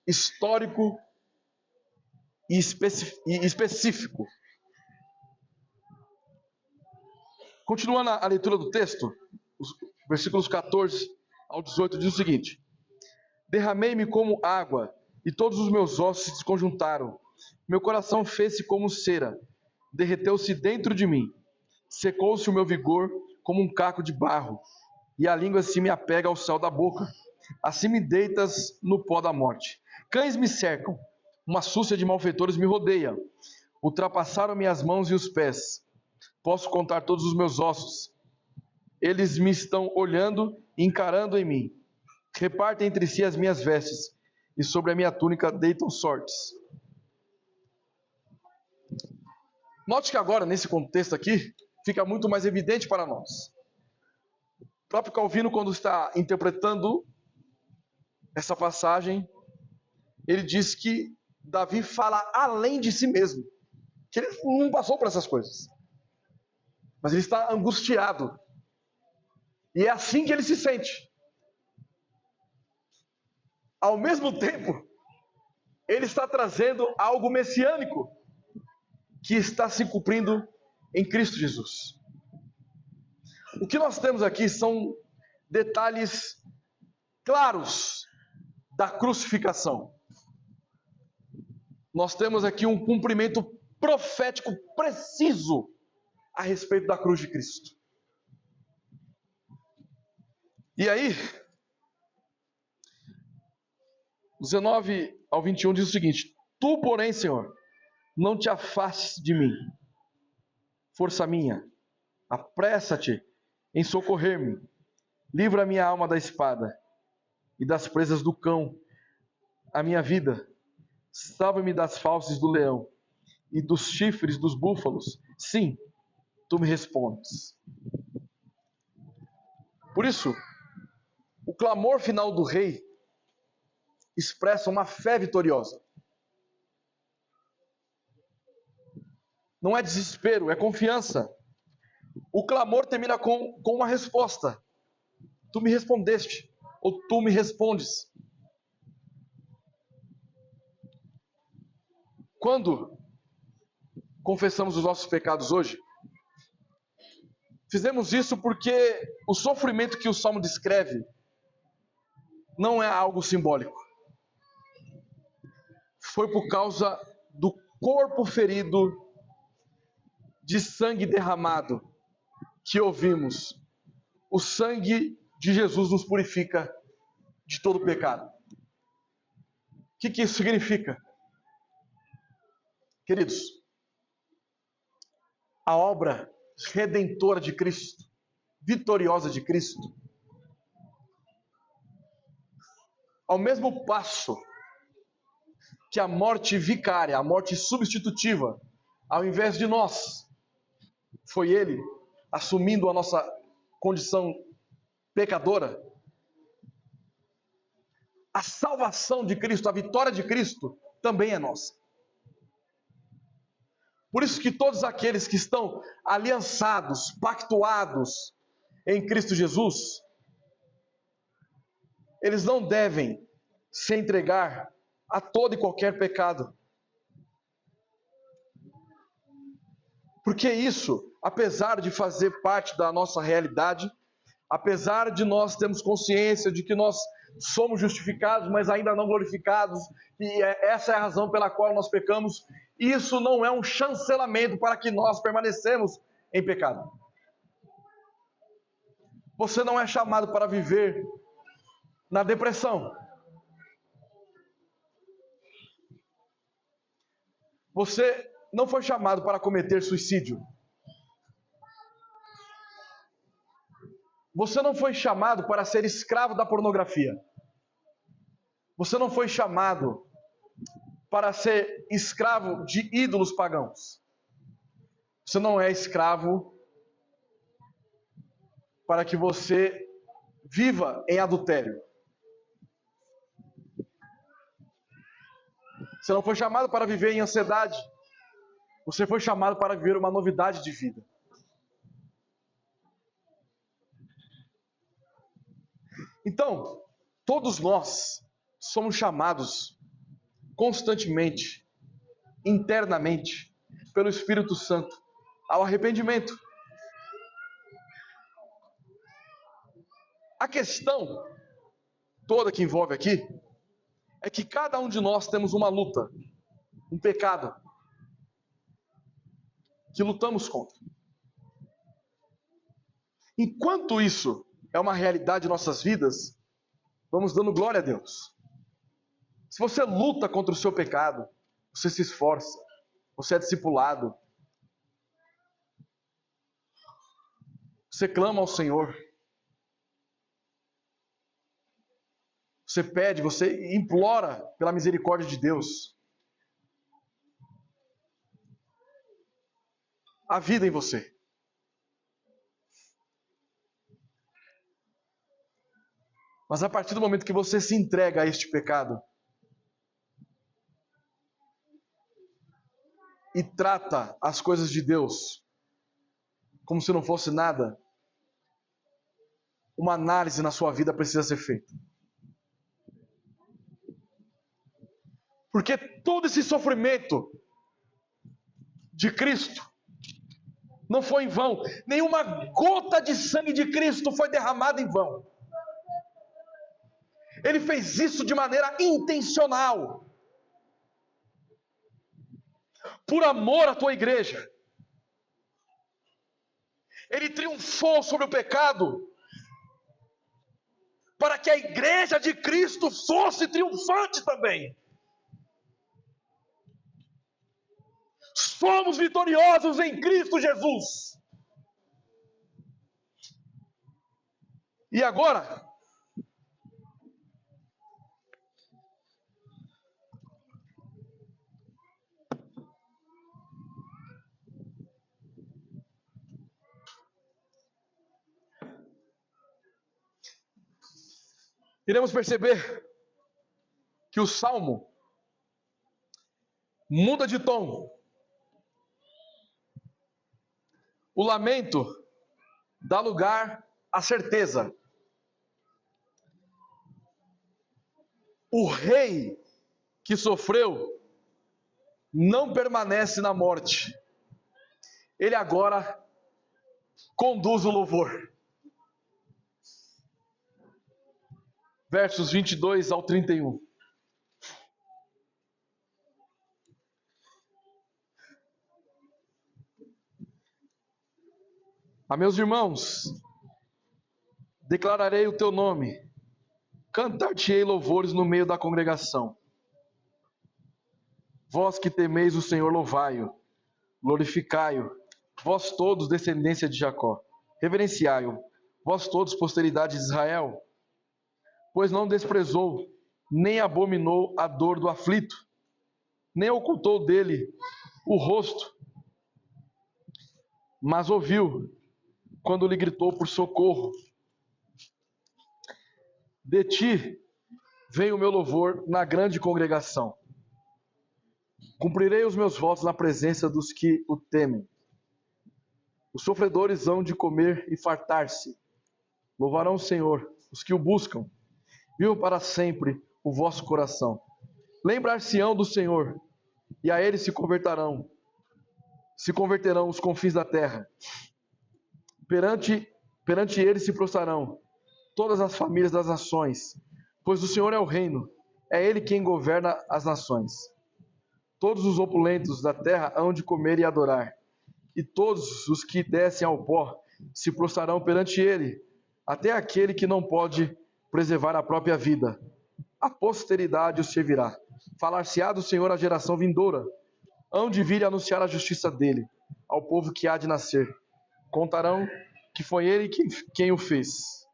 histórico e específico. Continuando a leitura do texto, os versículos 14 ao 18 diz o seguinte: derramei-me como água, e todos os meus ossos se desconjuntaram. Meu coração fez-se como cera, derreteu-se dentro de mim. Secou-se o meu vigor como um caco de barro, e a língua se me apega ao céu da boca. Assim me deitas no pó da morte. Cães me cercam, uma súcia de malfeitores me rodeia. Ultrapassaram-me as mãos e os pés. Posso contar todos os meus ossos. Eles me estão olhando e encarando em mim. Repartem entre si as minhas vestes, e sobre a minha túnica deitam sortes. Note que agora, nesse contexto aqui, fica muito mais evidente para nós. O próprio Calvino, quando está interpretando essa passagem, ele diz que Davi fala além de si mesmo, que ele não passou por essas coisas, mas ele está angustiado, e é assim que ele se sente. Ao mesmo tempo, ele está trazendo algo messiânico, que está se cumprindo em Cristo Jesus. O que nós temos aqui são detalhes claros da crucificação. Nós temos aqui um cumprimento profético preciso a respeito da cruz de Cristo. E aí, 19 ao 21 diz o seguinte: tu, porém, Senhor, não te afastes de mim. Força minha, apressa-te em socorrer-me. Livra a minha alma da espada e das presas do cão, a minha vida. Salva-me das fauces do leão e dos chifres dos búfalos. Sim, tu me respondes. Por isso, o clamor final do rei expressa uma fé vitoriosa. Não é desespero, é confiança. O clamor termina com uma resposta. Tu me respondeste, ou tu me respondes. Quando confessamos os nossos pecados hoje, fizemos isso porque o sofrimento que o Salmo descreve não é algo simbólico. Foi por causa do corpo ferido, de sangue derramado, que ouvimos: o sangue de Jesus nos purifica de todo pecado. O que isso significa? Queridos, a obra redentora de Cristo, vitoriosa de Cristo, ao mesmo passo que a morte vicária, a morte substitutiva, ao invés de nós, foi Ele assumindo a nossa condição pecadora, a salvação de Cristo, a vitória de Cristo também é nossa. Por isso que todos aqueles que estão aliançados, pactuados em Cristo Jesus, eles não devem se entregar a todo e qualquer pecado. Porque isso, apesar de fazer parte da nossa realidade, apesar de nós termos consciência de que nós somos justificados, mas ainda não glorificados, e essa é a razão pela qual nós pecamos, isso não é um chancelamento para que nós permanecemos em pecado. Você não é chamado para viver na depressão. Você não foi chamado para cometer suicídio. Você não foi chamado para ser escravo da pornografia. Você não foi chamado para ser escravo de ídolos pagãos. Você não é escravo para que você viva em adultério. Você não foi chamado para viver em ansiedade. Você foi chamado para viver uma novidade de vida. Então, todos nós somos chamados constantemente, internamente, pelo Espírito Santo, ao arrependimento. A questão toda que envolve aqui é que cada um de nós temos uma luta, um pecado, que lutamos contra. Enquanto isso é uma realidade em nossas vidas, vamos dando glória a Deus. Se você luta contra o seu pecado, você se esforça, você é discipulado, você clama ao Senhor, você pede, você implora pela misericórdia de Deus. A vida em você. Mas a partir do momento que você se entrega a este pecado e trata as coisas de Deus como se não fosse nada, uma análise na sua vida precisa ser feita. Porque todo esse sofrimento de Cristo não foi em vão. Nenhuma gota de sangue de Cristo foi derramada em vão. Ele fez isso de maneira intencional. Por amor à tua igreja. Ele triunfou sobre o pecado para que a igreja de Cristo fosse triunfante também. Somos vitoriosos em Cristo Jesus. E agora, iremos perceber que o Salmo muda de tom. O lamento dá lugar à certeza. O rei que sofreu não permanece na morte. Ele agora conduz o louvor. Versos 22 ao 31. A meus irmãos, declararei o teu nome, cantar-te-ei louvores no meio da congregação. Vós que temeis o Senhor, louvai-o, glorificai-o, vós todos, descendência de Jacó, reverenciai-o, vós todos, posteridade de Israel, pois não desprezou, nem abominou a dor do aflito, nem ocultou dele o rosto, mas ouviu quando lhe gritou por socorro. De ti vem o meu louvor na grande congregação. Cumprirei os meus votos na presença dos que o temem. Os sofredores hão de comer e fartar-se. Louvarão o Senhor, os que o buscam. Viva para sempre o vosso coração. Lembrar-se-ão do Senhor, e a ele se converterão os confins da terra. Perante ele se prostrarão todas as famílias das nações, pois o Senhor é o reino, é ele quem governa as nações. Todos os opulentos da terra hão de comer e adorar, e todos os que descem ao pó se prostrarão perante ele, até aquele que não pode preservar a própria vida. A posteridade o servirá. Falar-se-á do Senhor à geração vindoura. Hão de vir anunciar a justiça dele ao povo que há de nascer. Contarão que foi ele quem o fez.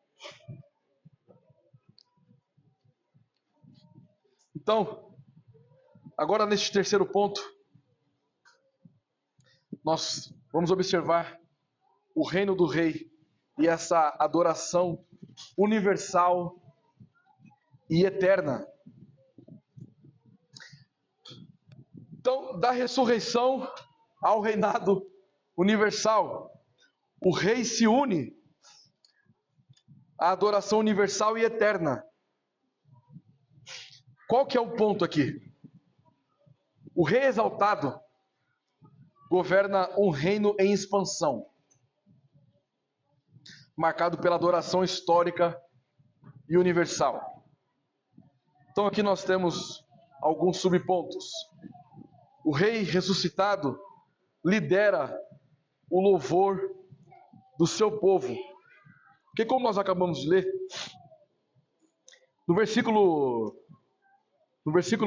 Então, agora neste terceiro ponto, nós vamos observar o reino do rei e essa adoração universal e eterna. Então, da ressurreição ao reinado universal, o rei se une à adoração universal e eterna. Qual que é o ponto aqui? O rei exaltado governa um reino em expansão, marcado pela adoração histórica e universal. Então aqui nós temos alguns subpontos. O rei ressuscitado lidera o louvor do seu povo. Porque como nós acabamos de ler, no versículo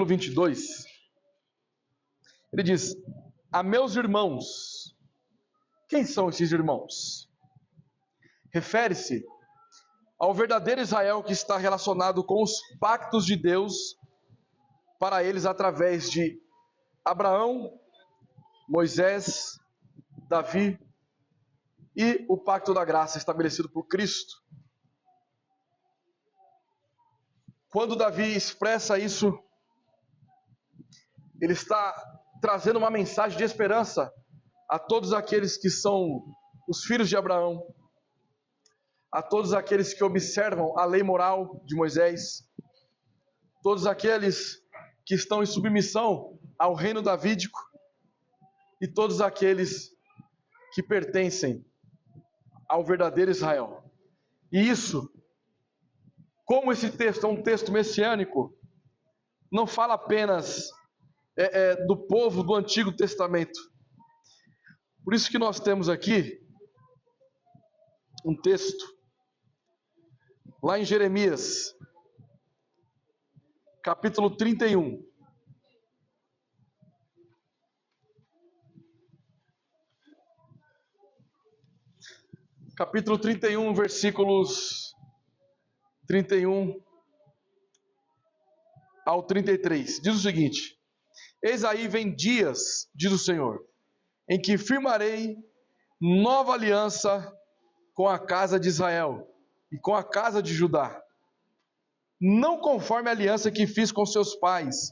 22, ele diz: a meus irmãos. Quem são esses irmãos? Refere-se ao verdadeiro Israel que está relacionado com os pactos de Deus para eles através de Abraão, Moisés, Davi e o pacto da graça estabelecido por Cristo. Quando Davi expressa isso, ele está trazendo uma mensagem de esperança a todos aqueles que são os filhos de Abraão, a todos aqueles que observam a lei moral de Moisés, todos aqueles que estão em submissão ao reino davídico e todos aqueles que pertencem ao verdadeiro Israel. E isso, como esse texto é um texto messiânico, não fala apenas do povo do Antigo Testamento. Por isso que nós temos aqui um texto, lá em Jeremias, capítulo 31. Capítulo 31, versículos 31 ao 33. Diz o seguinte: eis aí vem dias, diz o Senhor, em que firmarei nova aliança com a casa de Israel e com a casa de Judá, não conforme a aliança que fiz com seus pais,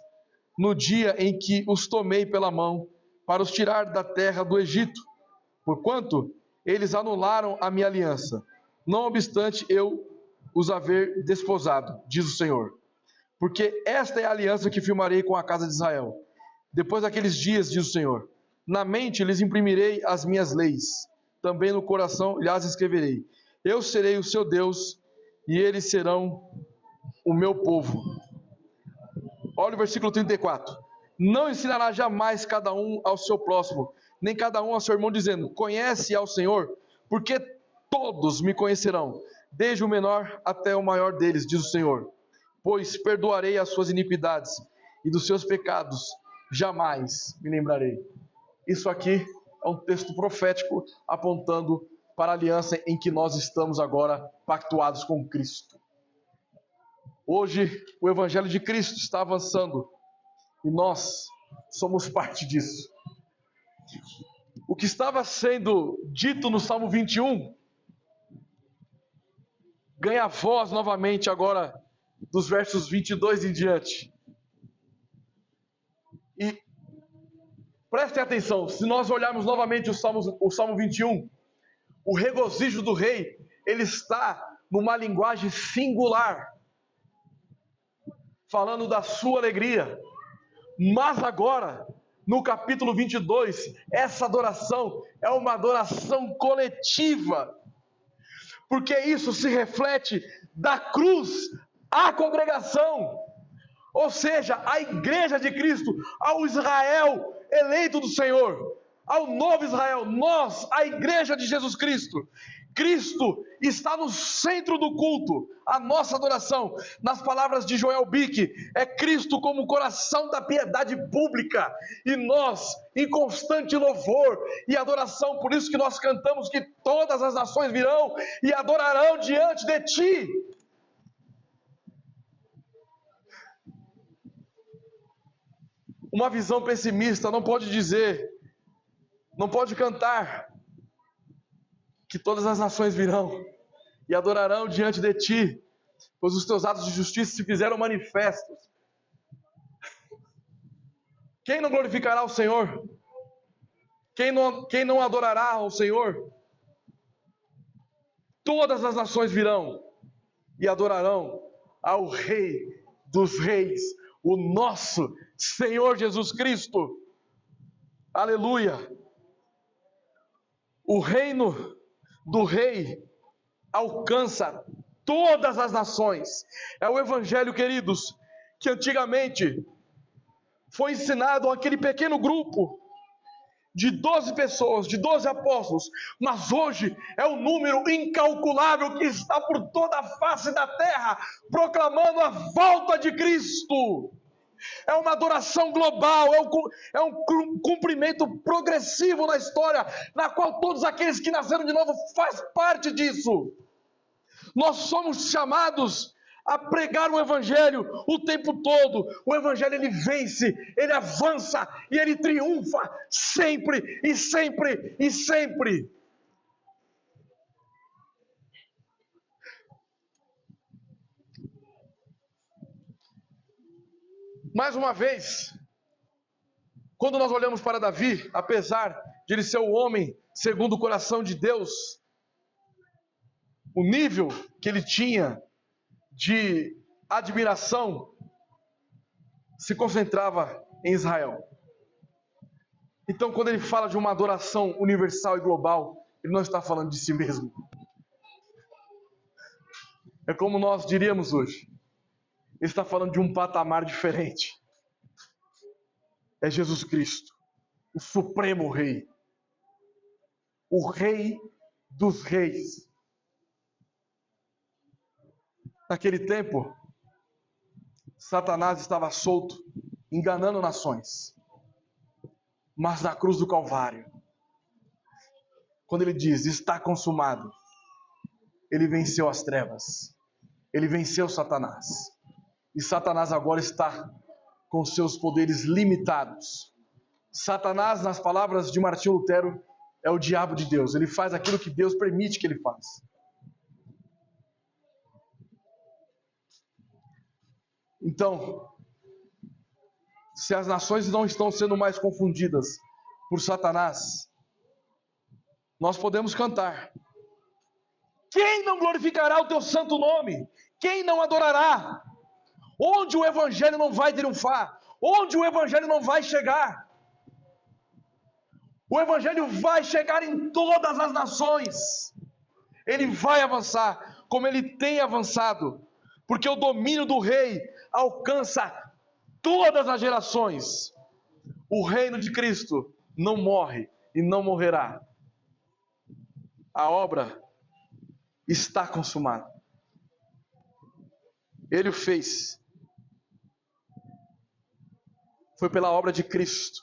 no dia em que os tomei pela mão para os tirar da terra do Egito, porquanto eles anularam a minha aliança, não obstante eu os haver desposado, diz o Senhor. Porque esta é a aliança que firmarei com a casa de Israel. Depois daqueles dias, diz o Senhor, na mente lhes imprimirei as minhas leis, também no coração lhes escreverei. Eu serei o seu Deus e eles serão o meu povo. Olha o versículo 34. Não ensinará jamais cada um ao seu próximo, nem cada um ao seu irmão, dizendo: conhece ao Senhor, porque todos me conhecerão, desde o menor até o maior deles, diz o Senhor. Pois perdoarei as suas iniquidades, e dos seus pecados jamais me lembrarei. Isso aqui é um texto profético apontando para a aliança em que nós estamos agora pactuados com Cristo. Hoje o Evangelho de Cristo está avançando e nós somos parte disso. O que estava sendo dito no Salmo 21 ganha voz novamente agora dos versos 22 em diante. E prestem atenção, se nós olharmos novamente o Salmo 21, o regozijo do rei, ele está numa linguagem singular, falando da sua alegria. Mas agora, no capítulo 22, essa adoração é uma adoração coletiva, porque isso se reflete da cruz à congregação, ou seja, à igreja de Cristo, ao Israel eleito do Senhor, ao novo Israel, nós, a igreja de Jesus Cristo. Cristo está no centro do culto. A nossa adoração, nas palavras de Joel Bick, é Cristo como o coração da piedade pública, e nós em constante louvor e adoração. Por isso que nós cantamos que todas as nações virão e adorarão diante de ti. Uma visão pessimista não pode dizer, não pode cantar que todas as nações virão e adorarão diante de ti, pois os teus atos de justiça se fizeram manifestos. Quem não glorificará o Senhor? Quem não adorará ao Senhor? Todas as nações virão e adorarão ao Rei dos Reis, o nosso Senhor Jesus Cristo. Aleluia! O reino do Rei alcança todas as nações. É o Evangelho, queridos, que antigamente foi ensinado àquele pequeno grupo de 12 pessoas, de 12 apóstolos, mas hoje é um número incalculável que está por toda a face da terra, proclamando a volta de Cristo. É uma adoração global, é um cumprimento progressivo na história, na qual todos aqueles que nasceram de novo faz parte disso. Nós somos chamados a pregar o Evangelho o tempo todo. O Evangelho, ele vence, ele avança e ele triunfa sempre e sempre e sempre. Mais uma vez, quando nós olhamos para Davi, apesar de ele ser o homem segundo o coração de Deus, o nível que ele tinha de admiração se concentrava em Israel. Então, quando ele fala de uma adoração universal e global, ele não está falando de si mesmo. É como nós diríamos hoje. Ele está falando de um patamar diferente. É Jesus Cristo, o Supremo Rei. O Rei dos Reis. Naquele tempo, Satanás estava solto, enganando nações. Mas na cruz do Calvário, quando ele diz, está consumado, ele venceu as trevas. Ele venceu Satanás. E Satanás agora está com seus poderes limitados. Satanás, nas palavras de Martinho Lutero, é o diabo de Deus. Ele faz aquilo que Deus permite que ele faça. Então, se as nações não estão sendo mais confundidas por Satanás, nós podemos cantar. Quem não glorificará o teu santo nome? Quem não adorará? Onde o Evangelho não vai triunfar? Onde o Evangelho não vai chegar? O Evangelho vai chegar em todas as nações. Ele vai avançar, como ele tem avançado, porque o domínio do rei alcança todas as gerações. O reino de Cristo não morre e não morrerá. A obra está consumada. Ele o fez. Foi pela obra de Cristo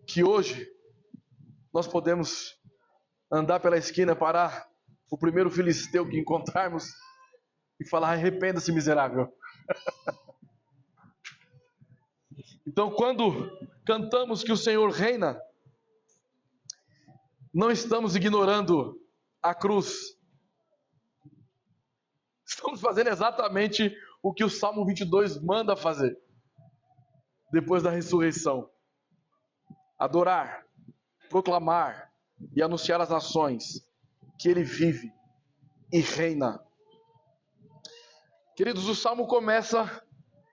que hoje nós podemos andar pela esquina, parar o primeiro filisteu que encontrarmos e falar: arrependa-se, miserável. Então, quando cantamos que o Senhor reina, não estamos ignorando a cruz. Estamos fazendo exatamente o que o Salmo 22 manda fazer depois da ressurreição: adorar, proclamar e anunciar às nações que ele vive e reina. Queridos, o Salmo começa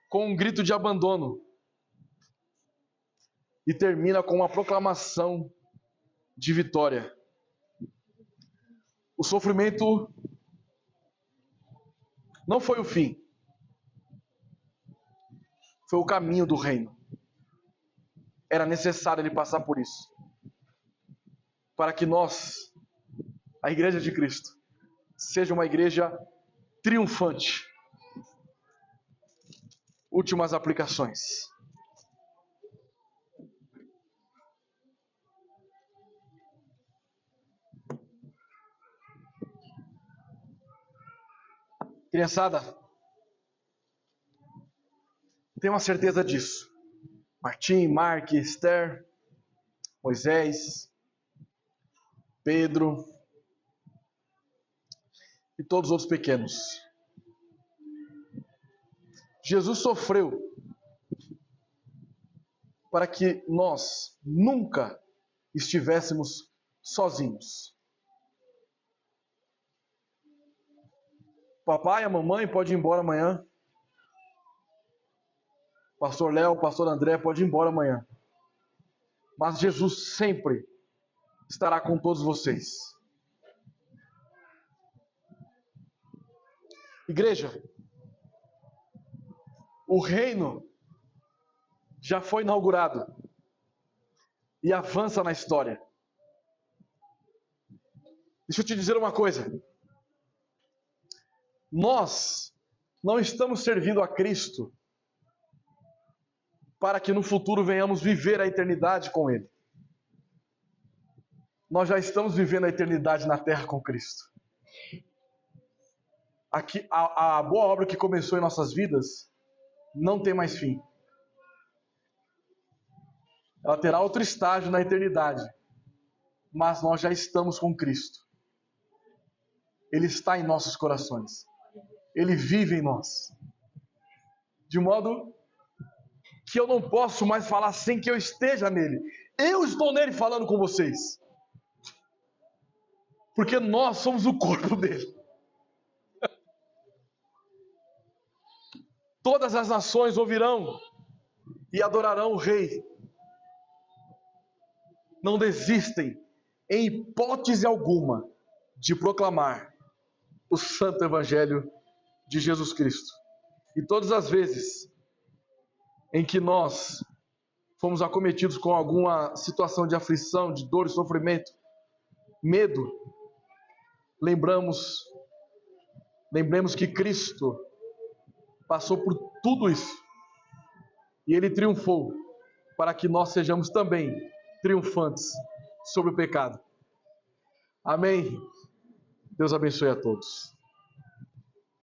com um grito de abandono e termina com uma proclamação de vitória. O sofrimento não foi o fim, foi o caminho do reino. Era necessário ele passar por isso, para que nós a igreja de Cristo seja uma igreja triunfante. Últimas aplicações. Criançada, tenho uma certeza disso. Martim, Mark, Esther, Moisés, Pedro e todos os outros pequenos. Jesus sofreu para que nós nunca estivéssemos sozinhos. O papai e a mamãe podem ir embora amanhã. O pastor Léo, o pastor André podem ir embora amanhã. Mas Jesus sempre estará com todos vocês. Igreja, o reino já foi inaugurado e avança na história. Deixa eu te dizer uma coisa. Nós não estamos servindo a Cristo para que no futuro venhamos viver a eternidade com Ele. Nós já estamos vivendo a eternidade na terra com Cristo. Aqui, a boa obra que começou em nossas vidas não tem mais fim. Ela terá outro estágio na eternidade, mas nós já estamos com Cristo. Ele está em nossos corações. Ele vive em nós. De modo que eu não posso mais falar sem que eu esteja nele. Eu estou nele falando com vocês. Porque nós somos o corpo dele. Todas as nações ouvirão e adorarão o Rei. Não desistem, em hipótese alguma, de proclamar o santo evangelho de Jesus Cristo. E todas as vezes em que nós fomos acometidos com alguma situação de aflição, de dor e sofrimento, medo, lembremos que Cristo passou por tudo isso e Ele triunfou para que nós sejamos também triunfantes sobre o pecado. Amém? Deus abençoe a todos.